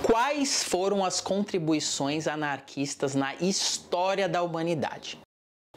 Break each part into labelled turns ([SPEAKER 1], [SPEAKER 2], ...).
[SPEAKER 1] Quais foram as contribuições anarquistas na história da humanidade?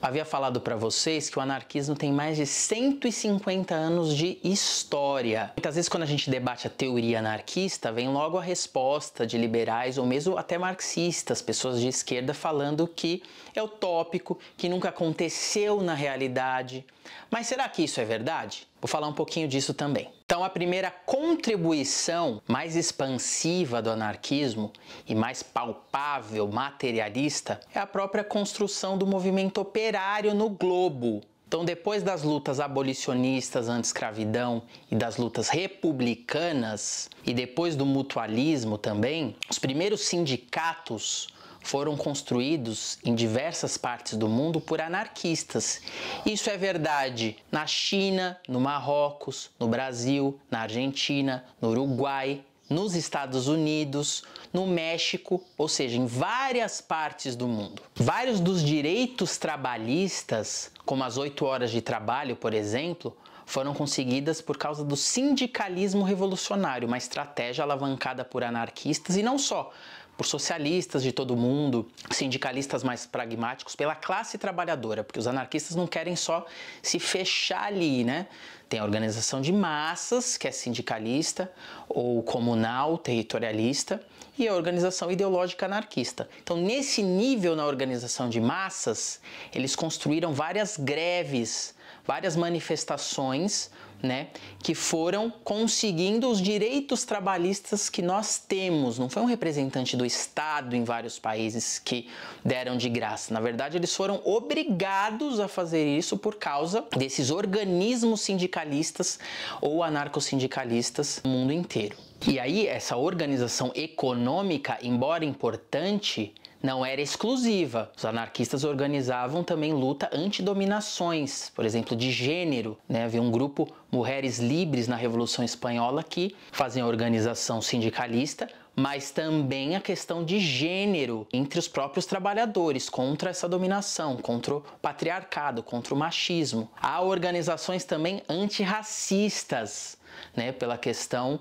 [SPEAKER 1] Havia falado para vocês que o anarquismo tem mais de 150 anos de história. Muitas vezes quando a gente debate a teoria anarquista, vem logo a resposta de liberais ou mesmo até marxistas, pessoas de esquerda falando que é utópico, que nunca aconteceu na realidade. Mas será que isso é verdade? Vou falar um pouquinho disso também. Então, a primeira contribuição mais expansiva do anarquismo e mais palpável, materialista, é a própria construção do movimento operário no globo. Então, depois das lutas abolicionistas anti-escravidão e das lutas republicanas, e depois do mutualismo também, os primeiros sindicatos foram construídos em diversas partes do mundo por anarquistas. Isso é verdade na China, no Marrocos, no Brasil, na Argentina, no Uruguai, nos Estados Unidos, no México, ou seja, em várias partes do mundo. Vários dos direitos trabalhistas, como as 8 horas de trabalho, por exemplo, foram conseguidas por causa do sindicalismo revolucionário, uma estratégia alavancada por anarquistas e não só, por socialistas de todo mundo, sindicalistas mais pragmáticos, pela classe trabalhadora, porque os anarquistas não querem só se fechar ali, né? Tem a organização de massas, que é sindicalista, ou comunal, territorialista, e a organização ideológica anarquista. Então, nesse nível na organização de massas, eles construíram várias greves, várias manifestações, né, que foram conseguindo os direitos trabalhistas que nós temos. Não foi um representante do Estado em vários países que deram de graça. Na verdade, eles foram obrigados a fazer isso por causa desses organismos sindicalistas ou anarcossindicalistas no mundo inteiro. E aí, essa organização econômica, embora importante, não era exclusiva. Os anarquistas organizavam também luta anti-dominações, por exemplo, de gênero, né? Havia um grupo Mulheres Livres na Revolução Espanhola que faziam a organização sindicalista, mas também a questão de gênero entre os próprios trabalhadores, contra essa dominação, contra o patriarcado, contra o machismo. Há organizações também antirracistas, né? Pela questão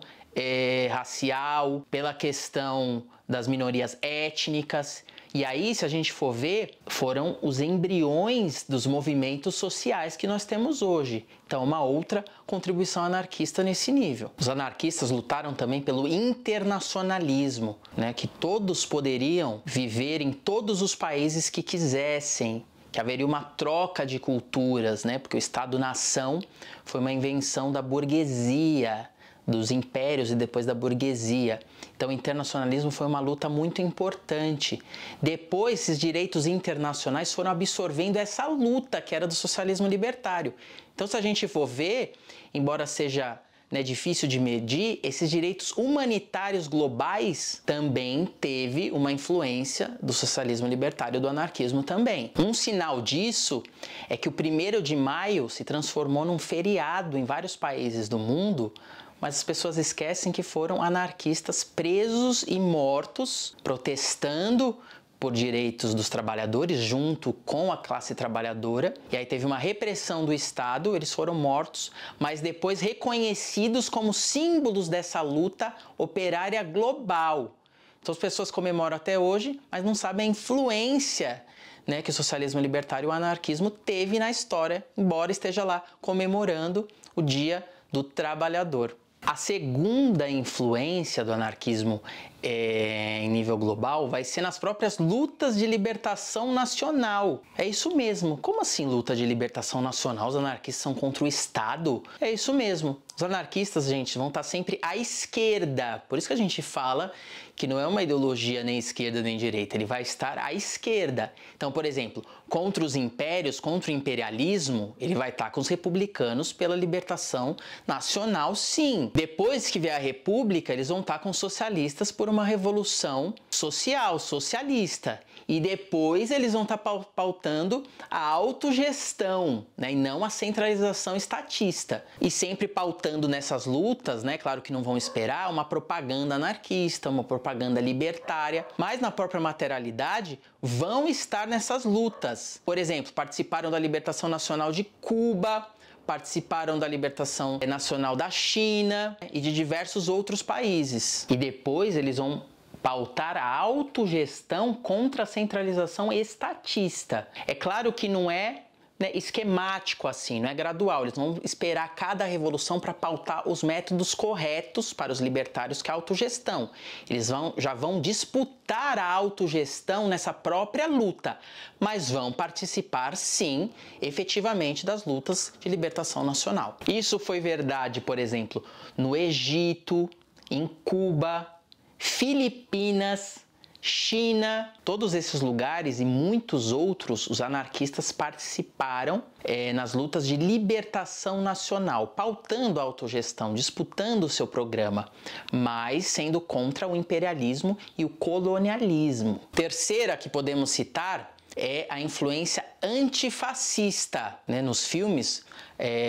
[SPEAKER 1] racial, pela questão das minorias étnicas. E aí, se a gente for ver, foram os embriões dos movimentos sociais que nós temos hoje. Então, uma outra contribuição anarquista nesse nível. Os anarquistas lutaram também pelo internacionalismo, né? Que todos poderiam viver em todos os países que quisessem, que haveria uma troca de culturas, né? Porque o Estado-nação foi uma invenção da burguesia, dos impérios e depois da burguesia. Então o internacionalismo foi uma luta muito importante. Depois esses direitos internacionais foram absorvendo essa luta que era do socialismo libertário. Então se a gente for ver, embora seja difícil de medir, esses direitos humanitários globais também teve uma influência do socialismo libertário e do anarquismo também. Um sinal disso é que o 1º de maio se transformou num feriado em vários países do mundo, mas as pessoas esquecem que foram anarquistas presos e mortos, protestando por direitos dos trabalhadores junto com a classe trabalhadora. E aí teve uma repressão do Estado, eles foram mortos, mas depois reconhecidos como símbolos dessa luta operária global. Então as pessoas comemoram até hoje, mas não sabem a influência, né, que o socialismo libertário e o anarquismo teve na história, embora esteja lá comemorando o Dia do Trabalhador. A segunda influência do anarquismo em nível global vai ser nas próprias lutas de libertação nacional. É isso mesmo. Como assim luta de libertação nacional? Os anarquistas são contra o Estado? É isso mesmo. Os anarquistas, gente, vão estar sempre à esquerda. Por isso que a gente fala que não é uma ideologia nem esquerda nem direita. Ele vai estar à esquerda. Então, por exemplo, contra os impérios, contra o imperialismo, ele vai estar com os republicanos pela libertação nacional, sim. Depois que vier a república, eles vão estar com os socialistas por uma revolução social, socialista. E depois eles vão estar pautando a autogestão, né, e não a centralização estatista. E sempre pautando nessas lutas, né, claro que não vão esperar, uma propaganda anarquista, uma propaganda libertária, mas na própria materialidade vão estar nessas lutas. Por exemplo, participaram da libertação nacional de Cuba, participaram da libertação nacional da China e de diversos outros países. E depois eles vão pautar a autogestão contra a centralização estatista. É claro que não é esquemático assim, não é gradual. Eles vão esperar cada revolução para pautar os métodos corretos para os libertários, que é a autogestão. Eles já vão disputar a autogestão nessa própria luta, mas vão participar sim, efetivamente, das lutas de libertação nacional. Isso foi verdade, por exemplo, no Egito, em Cuba, Filipinas, China, todos esses lugares e muitos outros, os anarquistas participaram nas lutas de libertação nacional, pautando a autogestão, disputando o seu programa, mas sendo contra o imperialismo e o colonialismo. Terceira que podemos citar é a influência antifascista. Nos filmes,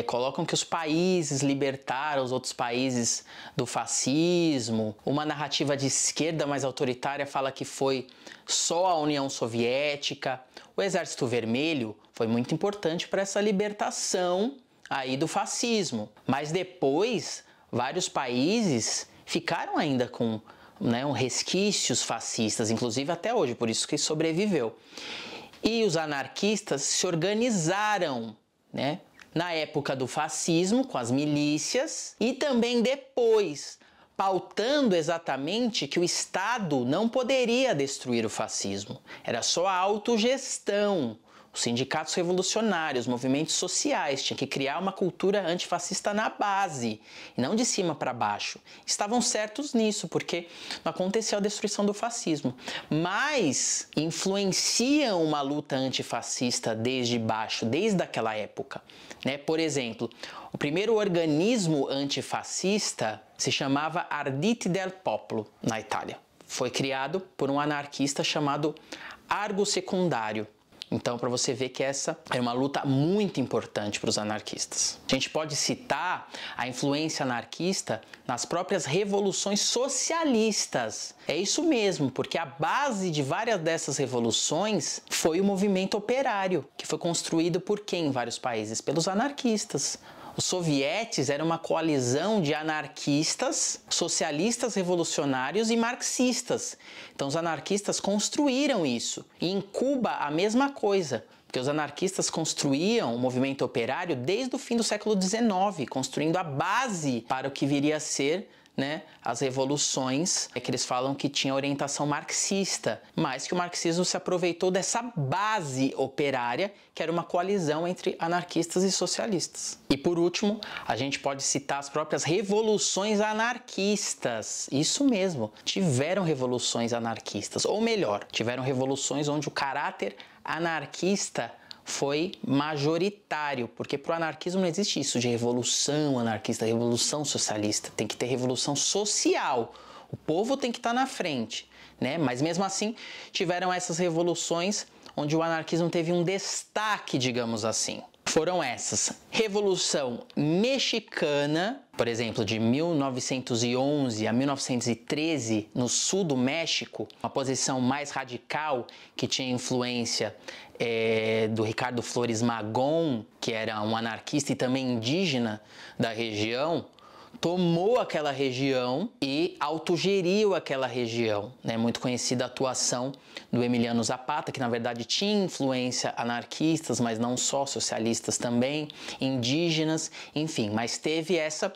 [SPEAKER 1] colocam que os países libertaram os outros países do fascismo. Uma narrativa de esquerda mais autoritária fala que foi só a União Soviética. O Exército Vermelho foi muito importante para essa libertação aí do fascismo. Mas depois, vários países ficaram ainda com resquícios fascistas, inclusive até hoje, por isso que sobreviveu. E os anarquistas se organizaram, na época do fascismo, com as milícias, e também depois, pautando exatamente que o Estado não poderia destruir o fascismo. Era só a autogestão. Os sindicatos revolucionários, os movimentos sociais, tinham que criar uma cultura antifascista na base, e não de cima para baixo. Estavam certos nisso, porque não aconteceu a destruição do fascismo. Mas influenciam uma luta antifascista desde baixo, desde aquela época. Por exemplo, o primeiro organismo antifascista se chamava Arditi del Popolo, na Itália. Foi criado por um anarquista chamado Argo Secundário. Então, para você ver que essa é uma luta muito importante para os anarquistas. A gente pode citar a influência anarquista nas próprias revoluções socialistas. É isso mesmo, porque a base de várias dessas revoluções foi o movimento operário, que foi construído por quem em vários países? Pelos anarquistas. Os sovietes eram uma coalizão de anarquistas, socialistas revolucionários e marxistas. Então os anarquistas construíram isso. E em Cuba a mesma coisa, porque os anarquistas construíam o movimento operário desde o fim do século XIX, construindo a base para o que viria a ser as revoluções, que eles falam que tinha orientação marxista, mas que o marxismo se aproveitou dessa base operária, que era uma coalizão entre anarquistas e socialistas. E por último, a gente pode citar as próprias revoluções anarquistas. Isso mesmo, tiveram revoluções anarquistas, ou melhor, tiveram revoluções onde o caráter anarquista foi majoritário, porque para o anarquismo não existe isso de revolução anarquista, revolução socialista, tem que ter revolução social, o povo tem que estar na frente, Mas mesmo assim tiveram essas revoluções onde o anarquismo teve um destaque, digamos assim. Foram essas: Revolução Mexicana, por exemplo, de 1911 a 1913, no sul do México, uma posição mais radical que tinha influência do Ricardo Flores Magón, que era um anarquista e também indígena da região, tomou aquela região e autogeriu aquela região. Muito conhecida a atuação do Emiliano Zapata, que na verdade tinha influência anarquistas, mas não só, socialistas também, indígenas, enfim, mas teve essa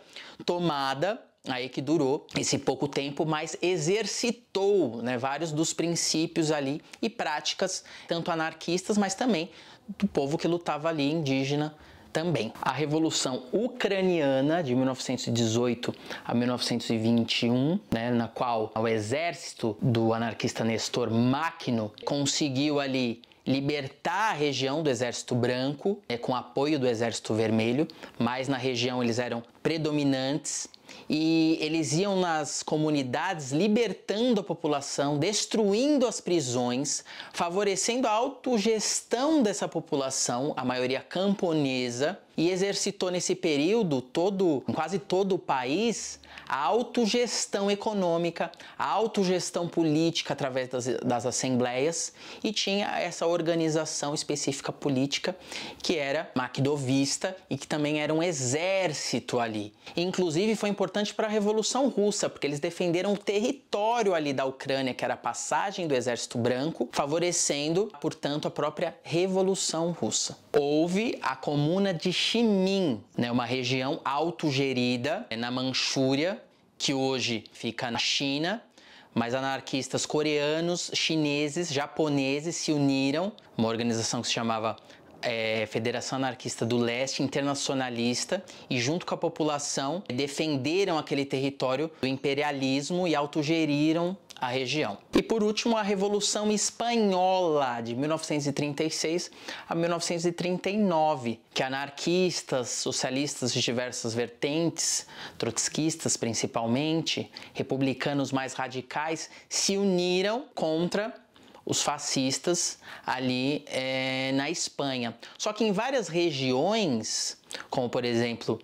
[SPEAKER 1] tomada aí que durou esse pouco tempo, mas exercitou vários dos princípios ali e práticas, tanto anarquistas, mas também do povo que lutava ali, indígena também. A Revolução Ucraniana, de 1918 a 1921, na qual o exército do anarquista Nestor Makhno conseguiu ali libertar a região do Exército Branco, com apoio do Exército Vermelho, mas na região eles eram predominantes e eles iam nas comunidades libertando a população, destruindo as prisões, favorecendo a autogestão dessa população, a maioria camponesa, e exercitou nesse período em quase todo o país, a autogestão econômica, a autogestão política através das assembleias, e tinha essa organização específica política que era maquidovista e que também era um exército ali. Inclusive foi importante para a Revolução Russa, porque eles defenderam o território ali da Ucrânia, que era a passagem do Exército Branco, favorecendo, portanto, a própria Revolução Russa. Houve a Comuna de Ximin, uma região autogerida na Manchúria, que hoje fica na China, mas anarquistas coreanos, chineses, japoneses se uniram, uma organização que se chamava Federação Anarquista do Leste Internacionalista, e junto com a população defenderam aquele território do imperialismo e autogeriram a região. E por último, a Revolução Espanhola, de 1936 a 1939, que anarquistas, socialistas de diversas vertentes, trotskistas principalmente, republicanos mais radicais, se uniram contra os fascistas ali na Espanha. Só que em várias regiões, como por exemplo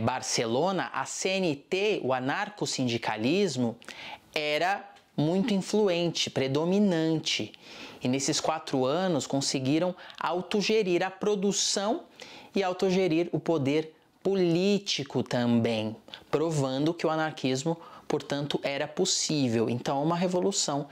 [SPEAKER 1] Barcelona, a CNT, o anarcossindicalismo, era muito influente, predominante. E nesses 4 anos conseguiram autogerir a produção e autogerir o poder político também, provando que o anarquismo, portanto, era possível. Então, é uma revolução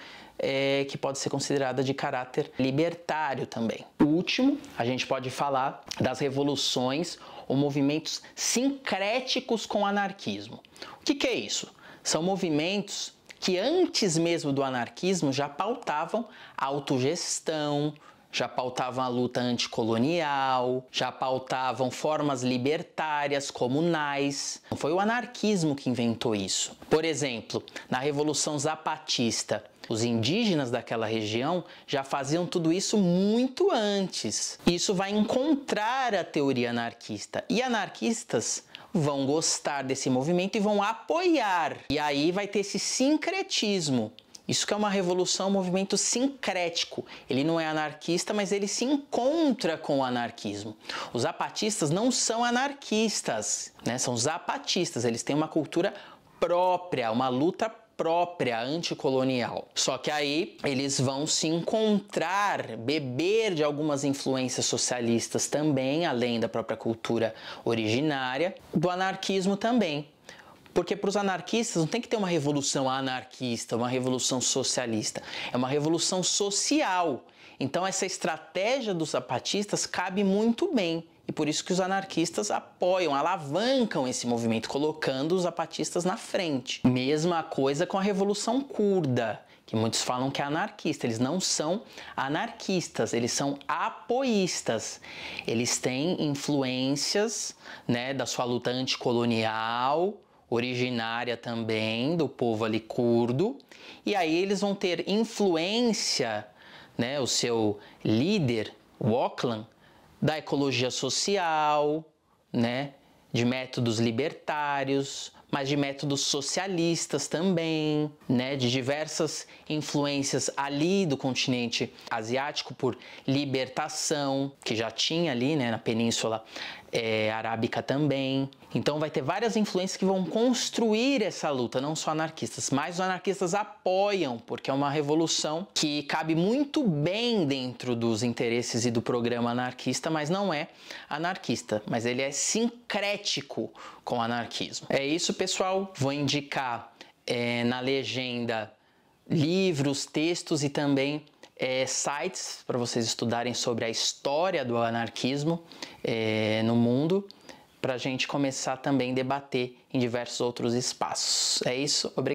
[SPEAKER 1] que pode ser considerada de caráter libertário também. Por último, a gente pode falar das revoluções ou movimentos sincréticos com o anarquismo. O que é isso? São movimentos que antes mesmo do anarquismo já pautavam a autogestão, já pautavam a luta anticolonial, já pautavam formas libertárias, comunais. Não foi o anarquismo que inventou isso. Por exemplo, na Revolução Zapatista, os indígenas daquela região já faziam tudo isso muito antes. Isso vai encontrar a teoria anarquista. E anarquistas vão gostar desse movimento e vão apoiar. E aí vai ter esse sincretismo. Isso que é uma revolução, um movimento sincrético. Ele não é anarquista, mas ele se encontra com o anarquismo. Os zapatistas não são anarquistas, são zapatistas. Eles têm uma cultura própria, uma luta própria, anticolonial. Só que aí eles vão se encontrar, beber de algumas influências socialistas também, além da própria cultura originária, do anarquismo também. Porque para os anarquistas não tem que ter uma revolução anarquista, uma revolução socialista. É uma revolução social. Então essa estratégia dos zapatistas cabe muito bem. E por isso que os anarquistas apoiam, alavancam esse movimento, colocando os zapatistas na frente. Mesma coisa com a Revolução Curda, que muitos falam que é anarquista. Eles não são anarquistas, eles são apoístas. Eles têm influências da sua luta anticolonial, originária também, do povo ali curdo. E aí eles vão ter influência, o seu líder, o Öcalan, da ecologia social, de métodos libertários, mas de métodos socialistas também, de diversas influências ali do continente asiático por libertação, que já tinha ali, na Península Arábica também. Então vai ter várias influências que vão construir essa luta, não só anarquistas, mas os anarquistas apoiam, porque é uma revolução que cabe muito bem dentro dos interesses e do programa anarquista, mas não é anarquista, mas ele é sincrético com o anarquismo. É isso, pessoal. Vou indicar na legenda livros, textos e também sites para vocês estudarem sobre a história do anarquismo no mundo, para a gente começar também a debater em diversos outros espaços. É isso, obrigado.